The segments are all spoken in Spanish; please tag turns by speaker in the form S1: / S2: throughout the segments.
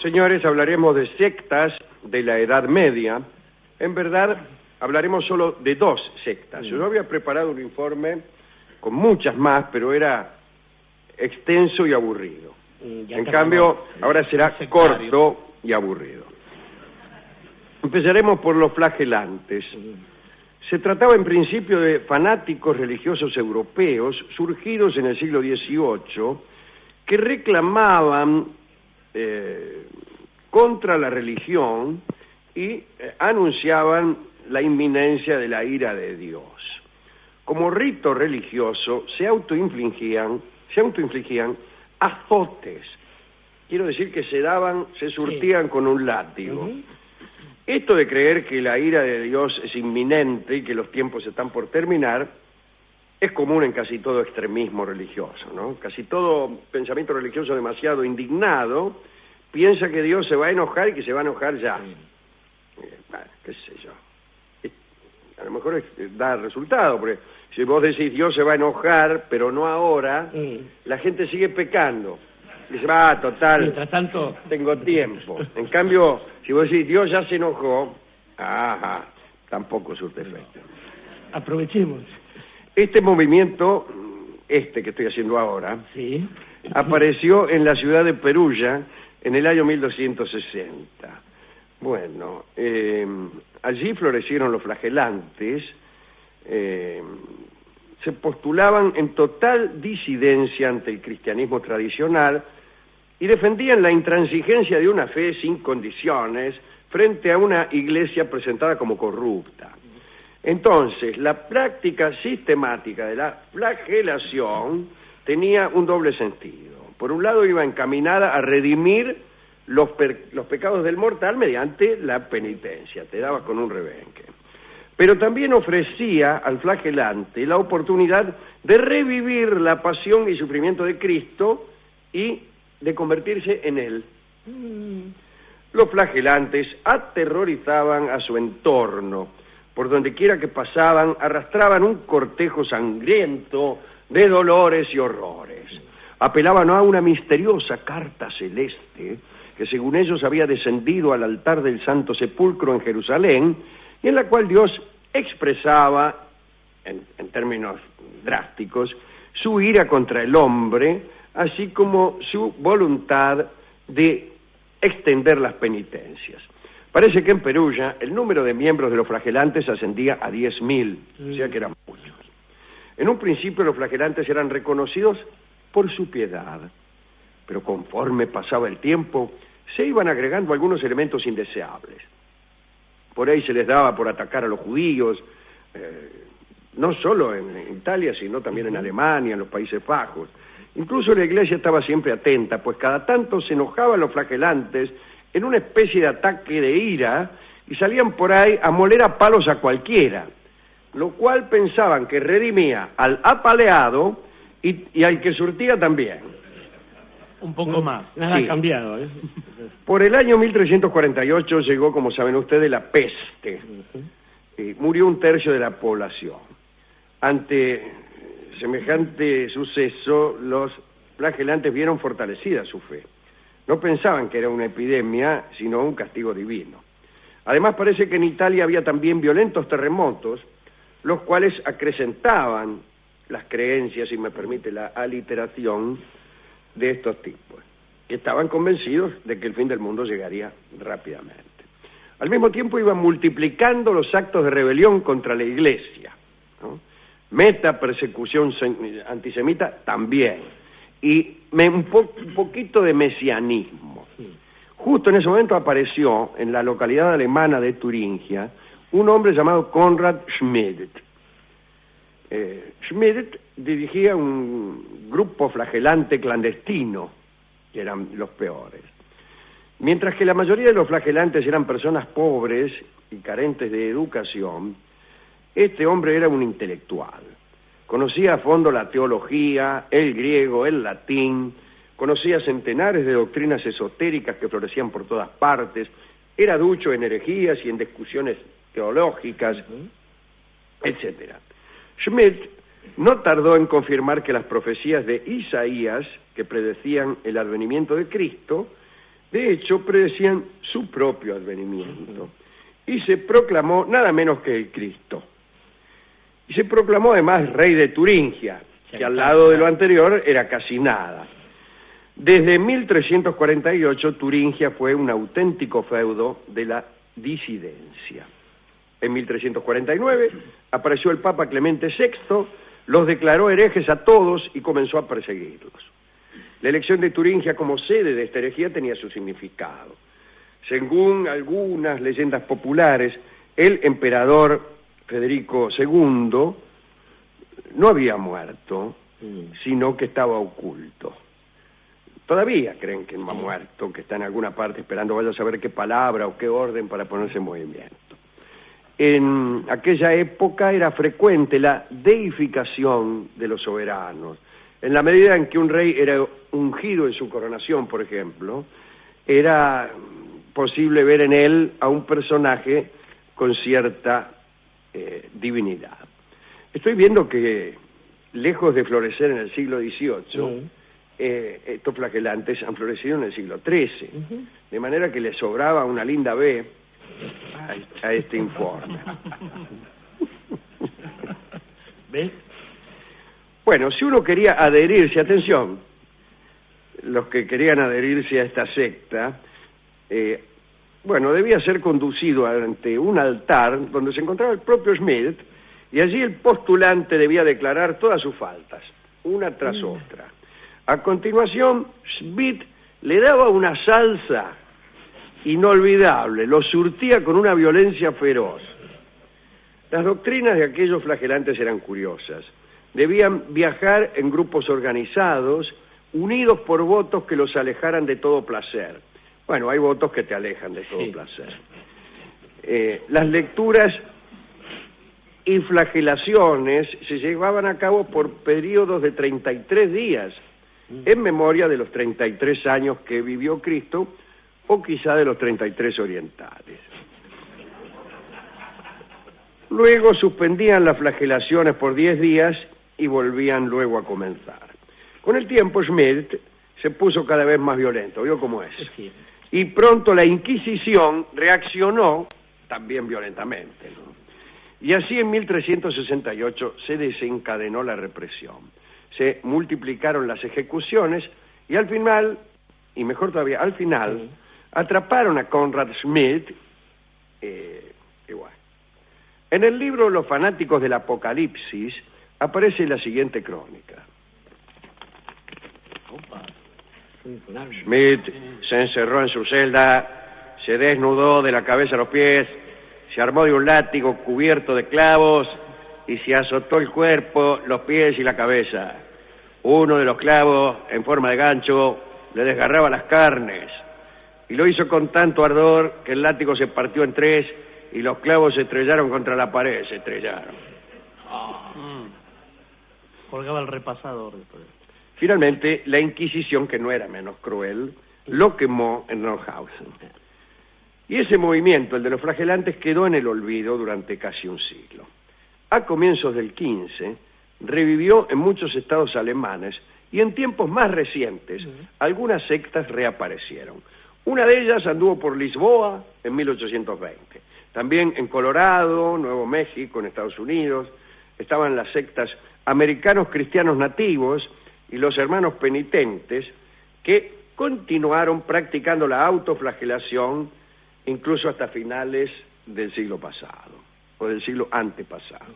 S1: Señores, hablaremos de sectas de la Edad Media. En verdad, hablaremos solo de 2 sectas. Yo había preparado un informe con muchas más, pero era extenso y aburrido. En cambio, ahora será corto y aburrido. Empezaremos por los flagelantes. Se trataba en principio de fanáticos religiosos europeos surgidos en el siglo XVIII que reclamaban contra la religión y anunciaban la inminencia de la ira de Dios. Como rito religioso se autoinfligían azotes. Quiero decir que se surtían con un látigo. Esto de creer que la ira de Dios es inminente y que los tiempos están por terminar es común en casi todo extremismo religioso, ¿no? Casi todo pensamiento religioso demasiado indignado piensa que Dios se va a enojar y que se va a enojar ya. Bueno, qué sé yo. A lo mejor da resultado, porque si vos decís Dios se va a enojar, pero no ahora, la gente sigue pecando. Dice, total, mientras tanto tengo tiempo. En cambio, si vos decís Dios ya se enojó, tampoco surte efecto.
S2: Aprovechemos.
S1: Este movimiento, que estoy haciendo ahora,
S2: ¿sí?,
S1: apareció en la ciudad de Perugia en el año 1260. Bueno, allí florecieron los flagelantes, se postulaban en total disidencia ante el cristianismo tradicional y defendían la intransigencia de una fe sin condiciones frente a una iglesia presentada como corrupta. Entonces, la práctica sistemática de la flagelación tenía un doble sentido. Por un lado, iba encaminada a redimir los pecados del mortal mediante la penitencia, te daba con un rebenque. Pero también ofrecía al flagelante la oportunidad de revivir la pasión y sufrimiento de Cristo y de convertirse en Él. Los flagelantes aterrorizaban a su entorno. Por donde quiera que pasaban, arrastraban un cortejo sangriento de dolores y horrores. Apelaban a una misteriosa carta celeste que según ellos había descendido al altar del Santo Sepulcro en Jerusalén y en la cual Dios expresaba, en términos drásticos, su ira contra el hombre, así como su voluntad de extender las penitencias. Parece que en Perugia el número de miembros de los flagelantes ascendía a 10.000, o sea que eran muchos. En un principio los flagelantes eran reconocidos por su piedad, pero conforme pasaba el tiempo se iban agregando algunos elementos indeseables. Por ahí se les daba por atacar a los judíos, no solo en Italia, sino también en Alemania, en los Países Bajos. Incluso la iglesia estaba siempre atenta, pues cada tanto se enojaban los flagelantes en una especie de ataque de ira y salían por ahí a moler a palos a cualquiera, lo cual pensaban que redimía al apaleado y al que surtía también.
S2: Un poco más, nada ha cambiado.
S1: Por el año 1348 llegó, como saben ustedes, la peste. Murió 1/3 de la población. Ante semejante suceso, los flagelantes vieron fortalecida su fe. No pensaban que era una epidemia, sino un castigo divino. Además, parece que en Italia había también violentos terremotos, los cuales acrecentaban las creencias, si me permite la aliteración, de estos tipos, que estaban convencidos de que el fin del mundo llegaría rápidamente. Al mismo tiempo iban multiplicando los actos de rebelión contra la iglesia, ¿no? Persecución antisemita también, y un poquito de mesianismo. Justo en ese momento apareció en la localidad alemana de Turingia un hombre llamado Konrad Schmidt. Schmidt dirigía un grupo flagelante clandestino, que eran los peores. Mientras que la mayoría de los flagelantes eran personas pobres y carentes de educación, este hombre era un intelectual. Conocía a fondo la teología, el griego, el latín, conocía centenares de doctrinas esotéricas que florecían por todas partes, era ducho en herejías y en discusiones teológicas, etc. Schmidt no tardó en confirmar que las profecías de Isaías, que predecían el advenimiento de Cristo, De hecho, predecían su propio advenimiento. Y se proclamó nada menos que el Cristo. Y se proclamó además rey de Turingia, que al lado de lo anterior era casi nada. Desde 1348 Turingia fue un auténtico feudo de la disidencia. En 1349 apareció el Papa Clemente VI, los declaró herejes a todos y comenzó a perseguirlos. La elección de Turingia como sede de esta herejía tenía su significado. Según algunas leyendas populares, el emperador Federico II no había muerto, sino que estaba oculto. Todavía creen que no ha muerto, que está en alguna parte esperando vaya a saber qué palabra o qué orden para ponerse en movimiento. En aquella época era frecuente la deificación de los soberanos. En la medida en que un rey era ungido en su coronación, por ejemplo, era posible ver en él a un personaje con cierta divinidad. Estoy viendo que, lejos de florecer en el siglo XVIII, estos flagelantes han florecido en el siglo XIII, de manera que le sobraba una linda B a este informe.
S2: ¿Ves?
S1: Bueno, si uno quería adherirse, atención, los que querían adherirse a esta secta, debía ser conducido ante un altar donde se encontraba el propio Schmidt, y allí el postulante debía declarar todas sus faltas, una tras otra. A continuación, Schmidt le daba una salsa inolvidable, lo surtía con una violencia feroz. Las doctrinas de aquellos flagelantes eran curiosas. Debían viajar en grupos organizados, unidos por votos que los alejaran de todo placer. Bueno, hay votos que te alejan de todo placer. Las lecturas y flagelaciones se llevaban a cabo por periodos de 33 días, en memoria de los 33 años que vivió Cristo, o quizá de los 33 orientales. Luego suspendían las flagelaciones por 10 días y volvían luego a comenzar. Con el tiempo Schmidt se puso cada vez más violento, ¿vio cómo es? Y pronto la Inquisición reaccionó también violentamente, ¿no? Y así en 1368 se desencadenó la represión. Se multiplicaron las ejecuciones y al final, y mejor todavía, al final, atraparon a Conrad Schmidt, igual. En el libro Los fanáticos del Apocalipsis aparece la siguiente crónica. Schmidt se encerró en su celda, se desnudó de la cabeza a los pies, se armó de un látigo cubierto de clavos y se azotó el cuerpo, los pies y la cabeza. Uno de los clavos, en forma de gancho, le desgarraba las carnes y lo hizo con tanto ardor que el látigo se partió en tres y los clavos se estrellaron contra la pared, se estrellaron.
S2: Colgaba el repasador después.
S1: Finalmente, la Inquisición, que no era menos cruel, lo quemó en Nordhausen. Y ese movimiento, el de los flagelantes, quedó en el olvido durante casi un siglo. A comienzos del XV, revivió en muchos estados alemanes y en tiempos más recientes, algunas sectas reaparecieron. Una de ellas anduvo por Lisboa en 1820. También en Colorado, Nuevo México, en Estados Unidos, estaban las sectas americanos cristianos nativos y los hermanos penitentes que continuaron practicando la autoflagelación incluso hasta finales del siglo pasado o del siglo antepasado.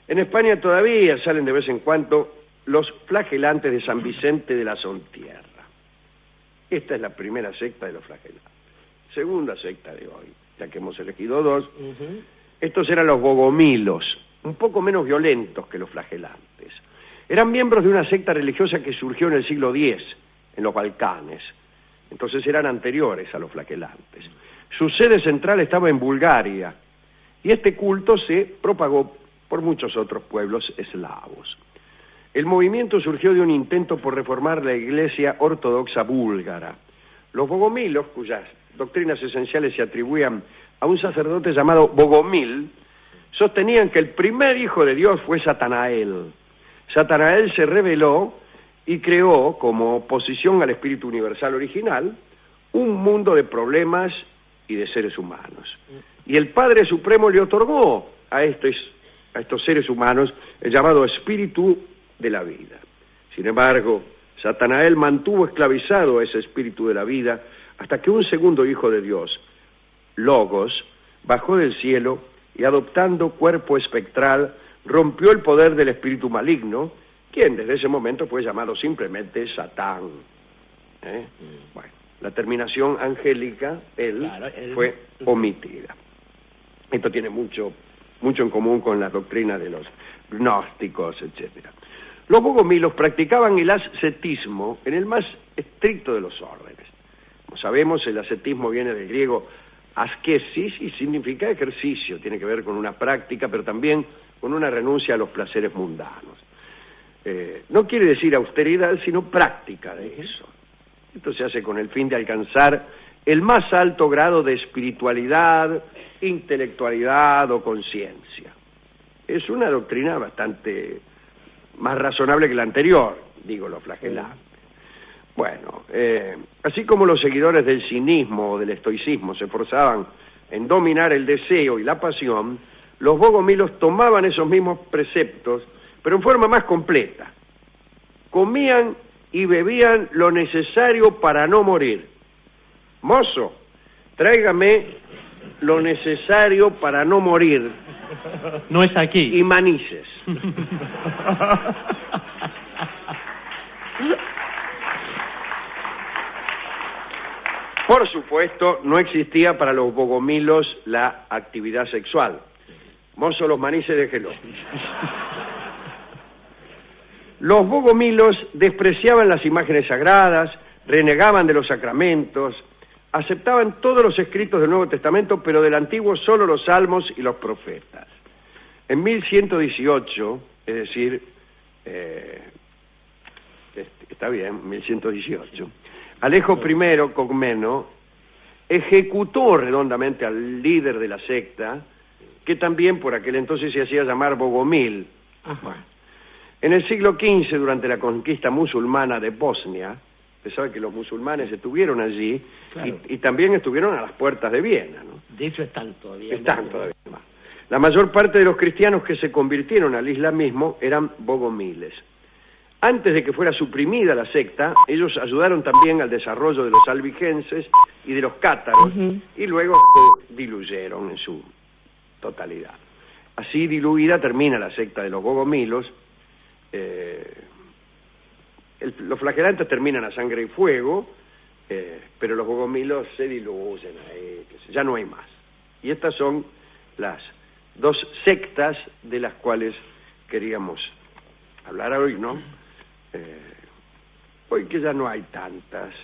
S1: En España todavía salen de vez en cuando los flagelantes de San Vicente de la Sontierra. Esta es la primera secta de los flagelantes. Segunda secta de hoy, ya que hemos elegido dos. Estos eran los bogomilos, un poco menos violentos que los flagelantes. Eran miembros de una secta religiosa que surgió en el siglo X, en los Balcanes. Entonces eran anteriores a los flagelantes. Su sede central estaba en Bulgaria, y este culto se propagó por muchos otros pueblos eslavos. El movimiento surgió de un intento por reformar la Iglesia ortodoxa búlgara. Los bogomilos, cuyas doctrinas esenciales se atribuían a un sacerdote llamado Bogomil, sostenían que el primer hijo de Dios fue Satanael. Satanael se rebeló y creó, como oposición al espíritu universal original, un mundo de problemas y de seres humanos. Y el Padre Supremo le otorgó a estos seres humanos el llamado espíritu de la vida. Sin embargo, Satanael mantuvo esclavizado a ese espíritu de la vida hasta que un segundo hijo de Dios, Logos, bajó del cielo y adoptando cuerpo espectral, rompió el poder del espíritu maligno, quien desde ese momento fue llamado simplemente Satán. Bueno, la terminación angélica, él fue omitida. Esto tiene mucho en común con las doctrinas de los gnósticos, etc. Los bogomilos practicaban el ascetismo en el más estricto de los órdenes. Como sabemos, el ascetismo viene del griego askesis y significa ejercicio, tiene que ver con una práctica, pero también con una renuncia a los placeres mundanos. No quiere decir austeridad, sino práctica de eso. Esto se hace con el fin de alcanzar el más alto grado de espiritualidad, intelectualidad o conciencia. Es una doctrina bastante más razonable que la anterior, digo, los flagelantes. Bueno, así como los seguidores del cinismo o del estoicismo se esforzaban en dominar el deseo y la pasión, los bogomilos tomaban esos mismos preceptos, pero en forma más completa. Comían y bebían lo necesario para no morir. Mozo, tráigame lo necesario para no morir.
S2: No es aquí.
S1: Y manices. Por supuesto, no existía para los bogomilos la actividad sexual. Mozo, los manices, déjelo. Los bogomilos despreciaban las imágenes sagradas, renegaban de los sacramentos, aceptaban todos los escritos del Nuevo Testamento, pero del Antiguo solo los salmos y los profetas. En 1118, es decir, está bien, 1118, Alejo I Comneno ejecutó redondamente al líder de la secta, que también por aquel entonces se hacía llamar Bogomil. Bueno, en el siglo XV, durante la conquista musulmana de Bosnia, usted sabe que los musulmanes estuvieron allí, claro, y también estuvieron a las puertas de Viena, ¿no?
S2: De hecho están todavía.
S1: Están todavía. La mayor parte de los cristianos que se convirtieron al islamismo eran bogomiles. Antes de que fuera suprimida la secta, ellos ayudaron también al desarrollo de los albigenses y de los cátaros, y luego se diluyeron en su totalidad. Así diluida termina la secta de los bogomilos. Los flagelantes terminan a sangre y fuego, pero los bogomilos se diluyen ahí, ya no hay más. Y estas son las dos sectas de las cuales queríamos hablar hoy, ¿no? Hoy que ya no hay tantas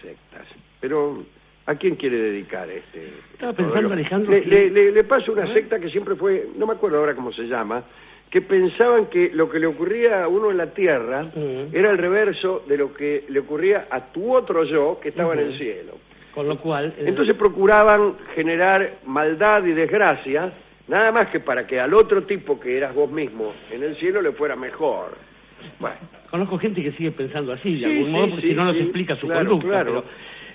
S1: sectas, pero ¿a quién quiere dedicar este?
S2: Estaba pensando, Alejandro,
S1: le paso una secta que siempre fue, no me acuerdo ahora cómo se llama, que pensaban que lo que le ocurría a uno en la tierra era el reverso de lo que le ocurría a tu otro yo que estaba en el cielo.
S2: Con lo cual...
S1: Entonces procuraban generar maldad y desgracia, nada más que para que al otro tipo que eras vos mismo en el cielo le fuera mejor. Bueno.
S2: Conozco gente que sigue pensando así, de algún modo, porque si no nos explica su conducta.
S1: Claro.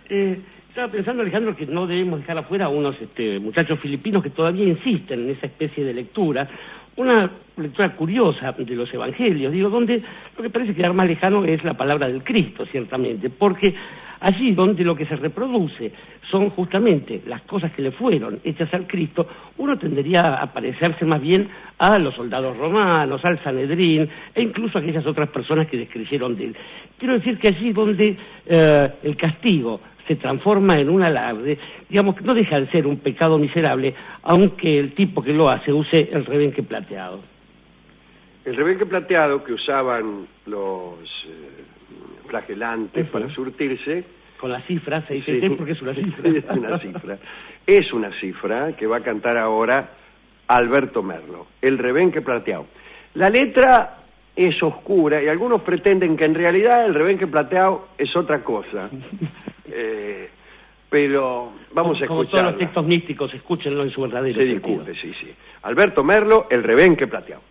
S2: Pero, estaba pensando, Alejandro, que no debemos dejar afuera a unos muchachos filipinos que todavía insisten en esa especie de lectura, una lectura curiosa de los evangelios, digo, donde lo que parece quedar más lejano es la palabra del Cristo, ciertamente, porque allí donde lo que se reproduce son justamente las cosas que le fueron hechas al Cristo, uno tendería a parecerse más bien a los soldados romanos, al Sanedrín, e incluso a aquellas otras personas que descreyeron de él. Quiero decir que allí donde el castigo se transforma en un alarde, digamos que no deja de ser un pecado miserable, aunque el tipo que lo hace use el rebenque plateado.
S1: El rebenque plateado que usaban los flagelantes para surtirse...
S2: Con la cifra, 666, porque es una cifra.
S1: Es una cifra. Es una cifra que va a cantar ahora Alberto Merlo, el rebenque plateado. La letra es oscura y algunos pretenden que en realidad el rebenque plateado es otra cosa. Pero vamos a escucharla.
S2: Como todos los textos místicos, escúchenlo en su verdadero sentido.
S1: Se discute, sí. Alberto Merlo, el rebenque plateado.